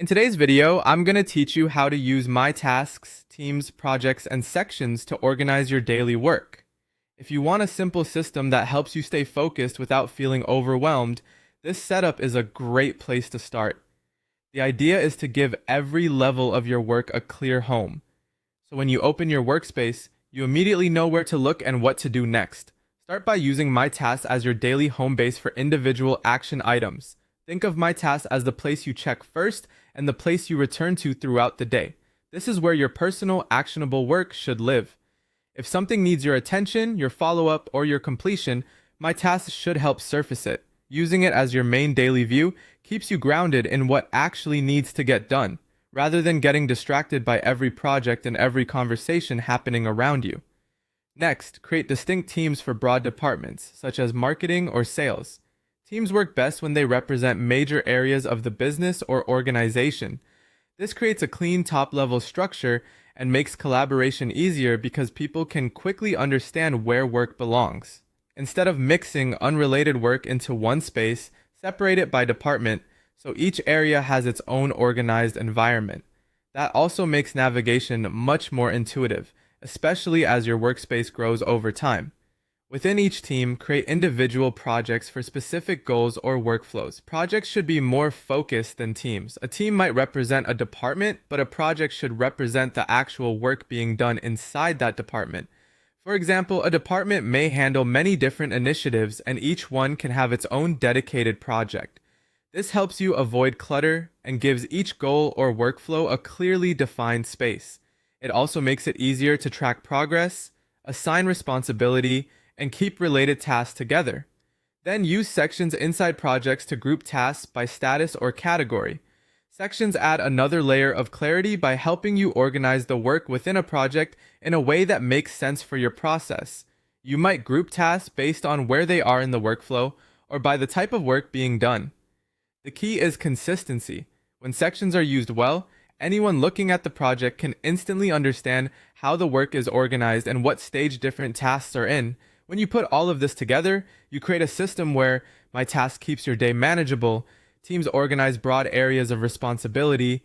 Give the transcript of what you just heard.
In today's video, I'm going to teach you how to use My Tasks, Teams, Projects, and Sections to organize your daily work. If you want a simple system that helps you stay focused without feeling overwhelmed, this setup is a great place to start. The idea is to give every level of your work a clear home. So when you open your workspace, you immediately know where to look and what to do next. Start by using My Tasks as your daily home base for individual action items. Think of My Tasks as the place you check first and the place you return to throughout the day. This is where your personal, actionable work should live. If something needs your attention, your follow-up, or your completion, My Tasks should help surface it. Using it as your main daily view keeps you grounded in what actually needs to get done, rather than getting distracted by every project and every conversation happening around you. Next, create distinct teams for broad departments, such as marketing or sales. Teams work best when they represent major areas of the business or organization. This creates a clean top-level structure and makes collaboration easier because people can quickly understand where work belongs. Instead of mixing unrelated work into one space, separate it by department so each area has its own organized environment. That also makes navigation much more intuitive, especially as your workspace grows over time. Within each team, create individual projects for specific goals or workflows. Projects should be more focused than teams. A team might represent a department, but a project should represent the actual work being done inside that department. For example, a department may handle many different initiatives, and each one can have its own dedicated project. This helps you avoid clutter and gives each goal or workflow a clearly defined space. It also makes it easier to track progress, assign responsibility, and keep related tasks together. Then use sections inside projects to group tasks by status or category. Sections add another layer of clarity by helping you organize the work within a project in a way that makes sense for your process. You might group tasks based on where they are in the workflow or by the type of work being done. The key is consistency. When sections are used well, anyone looking at the project can instantly understand how the work is organized and what stage different tasks are in. When you put all of this together, you create a system where My Task keeps your day manageable, teams organize broad areas of responsibility,